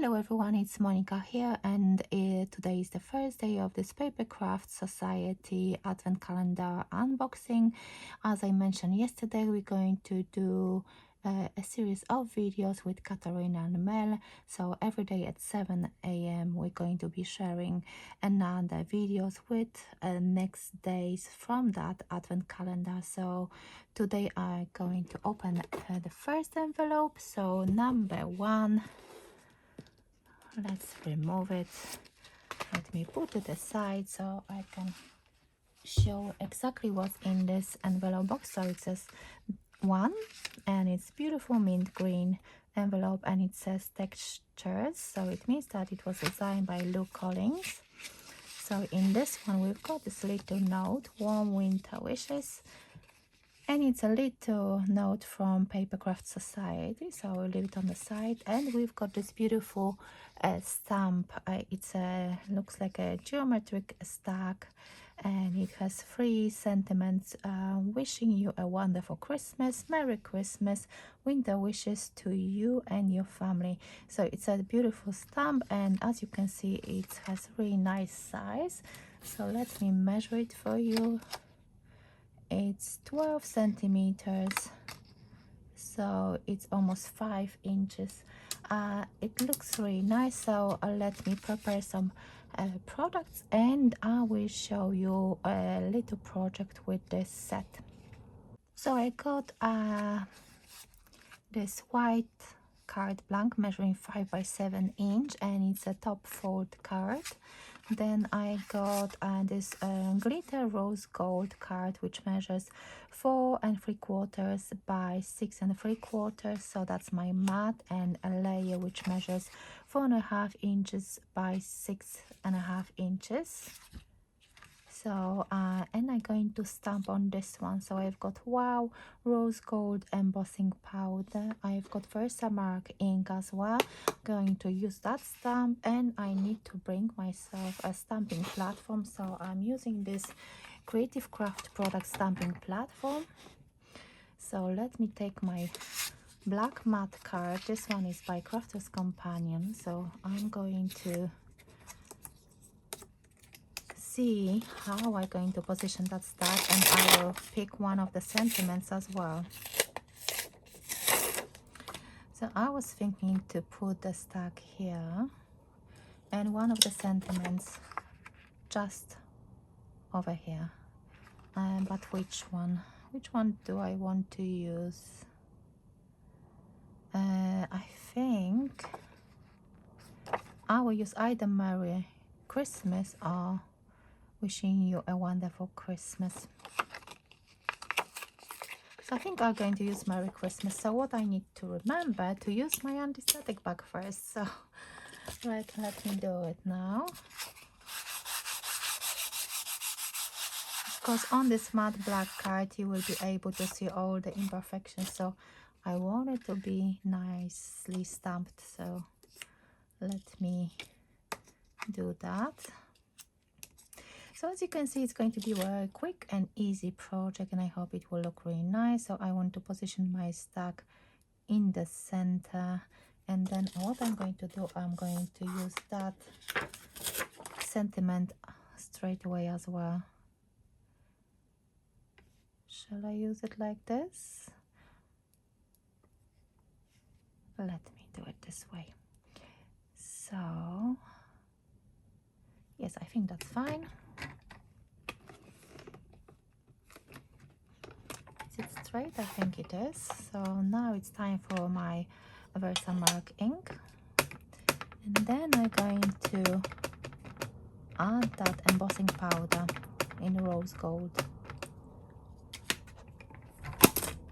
Hello everyone, it's Monika here, and today is the first day of this Papercraft Society Advent Calendar unboxing. As I mentioned yesterday, we're going to do a series of videos with Katarina and Mel. So every day at 7 a.m. we're going to be sharing another videos with next days from that Advent Calendar. So today I'm going to open the first envelope. So number 1. Let's remove it. Let me put it aside so I can show exactly what's in this envelope box. So it says 1, and it's beautiful mint green envelope, and it says textures, so it means that it was designed by Luke Collins. So in this one we've got this little note, warm winter wishes, and it's a little note from Papercraft Society, so I'll leave it on the side. And we've got this beautiful stamp. It's looks like a geometric stack, and it has 3 sentiments: wishing you a wonderful Christmas, Merry Christmas, winter wishes to you and your family. So it's a beautiful stamp, and as you can see, it has really nice size. So let me measure it for you. It's 12 centimeters, so it's almost 5 inches. It looks really nice. So let me prepare some products, and I will show you a little project with this set. So I got this white card blank measuring 5 by 7 inch, and it's a top fold card. Then I got this glitter rose gold card, which measures 4 3/4 by 6 3/4. So that's my mat, and a layer which measures 4.5 inches by 6.5 inches. So and I'm going to stamp on this one. So I've got Wow rose gold embossing powder. I've got Versamark ink as well. Going to use that stamp, and I need to bring myself a stamping platform. So I'm using this Creative Craft product stamping platform. So let me take my black matte card. This one is by Crafter's Companion. So I'm going to see how I'm going to position that stack, and I will pick one of the sentiments as well. So I was thinking to put the stack here and one of the sentiments just over here. But which one do I want to use? I think I will use either Merry Christmas or wishing you a wonderful Christmas. So I think I'm going to use Merry Christmas. So what I need to remember to use my anti-static bag first. So let me do it now. Of course, on this matte black card you will be able to see all the imperfections. So I want it to be nicely stamped. So let me do that. So as you can see, it's going to be a very quick and easy project, and I hope it will look really nice. So I want to position my stack in the center, and then what I'm going to do, I'm going to use that sentiment straight away as well. Shall I use it like this? Let me do it this way. So yes, I think that's fine. Is it straight? I think it is. So now it's time for my Versamark ink, and then I'm going to add that embossing powder in rose gold.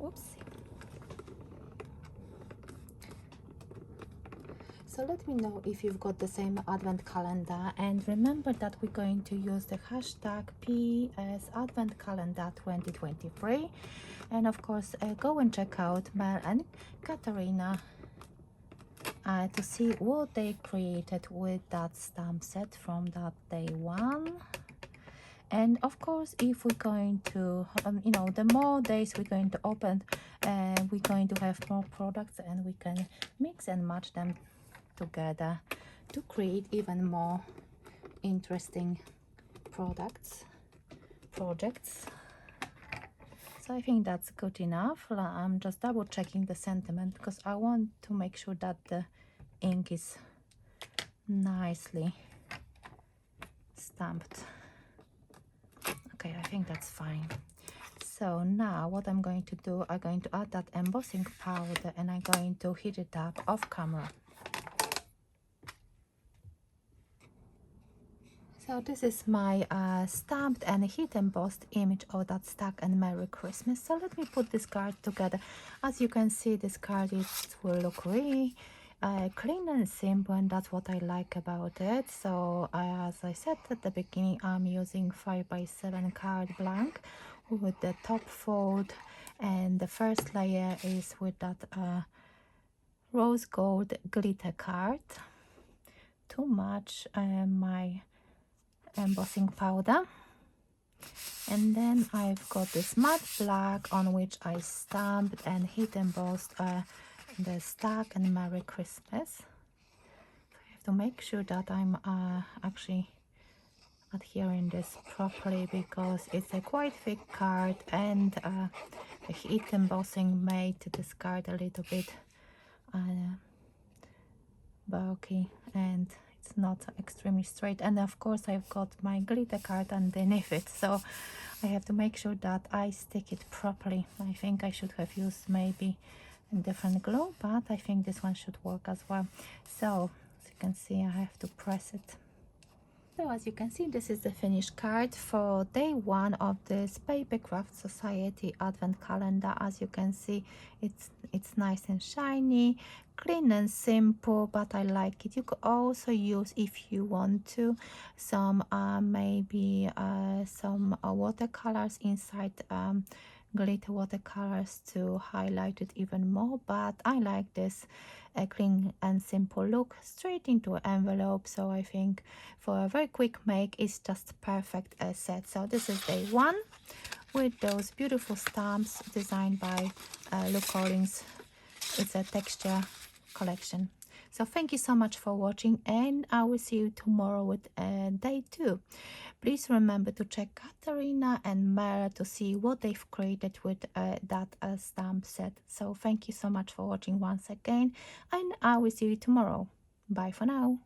Oopsie. So let me know if you've got the same advent calendar, and remember that we're going to use the hashtag PS Advent Calendar 2023, and of course go and check out Mel and Katarina to see what they created with that stamp set from that day 1. And of course, if we're going to you know, the more days we're going to open, we're going to have more products, and we can mix and match them together to create even more interesting projects. So I think that's good enough. I'm just double checking the sentiment because I want to make sure that the ink is nicely stamped. Okay, I think that's fine. So now what I'm going to do, I'm going to add that embossing powder and I'm going to heat it up off camera. So this is my stamped and heat embossed image of that stack and Merry Christmas. So let me put this card together. As you can see, this card will look really clean and simple, and that's what I like about it. So as I said at the beginning, I'm using 5x7 card blank with the top fold, and the first layer is with that rose gold glitter card to match my embossing powder. And then I've got this matte black on which I stamped and heat embossed the stack and Merry Christmas. I have to make sure that I'm actually adhering this properly because it's a quite thick card, and the heat embossing made this card a little bit bulky and it's not extremely straight. And of course I've got my glitter card underneath it, so I have to make sure that I stick it properly. I think I should have used maybe a different glue, but I think this one should work as well. So as you can see, I have to press it. So as you can see, this is the finished card for day 1 of this Papercraft Society Advent Calendar. As you can see, it's nice and shiny, clean and simple, but I like it. You could also use, if you want to, some maybe some watercolors inside, glitter watercolors to highlight it even more, but I like this clean and simple look straight into an envelope. So I think for a very quick make, it's just perfect set. So this is day 1 with those beautiful stamps designed by Luke Collins. It's a texture collection. So thank you so much for watching, and I will see you tomorrow with day 2. Please remember to check Katarina and Mara to see what they've created with that stamp set. So thank you so much for watching once again, and I will see you tomorrow. Bye for now.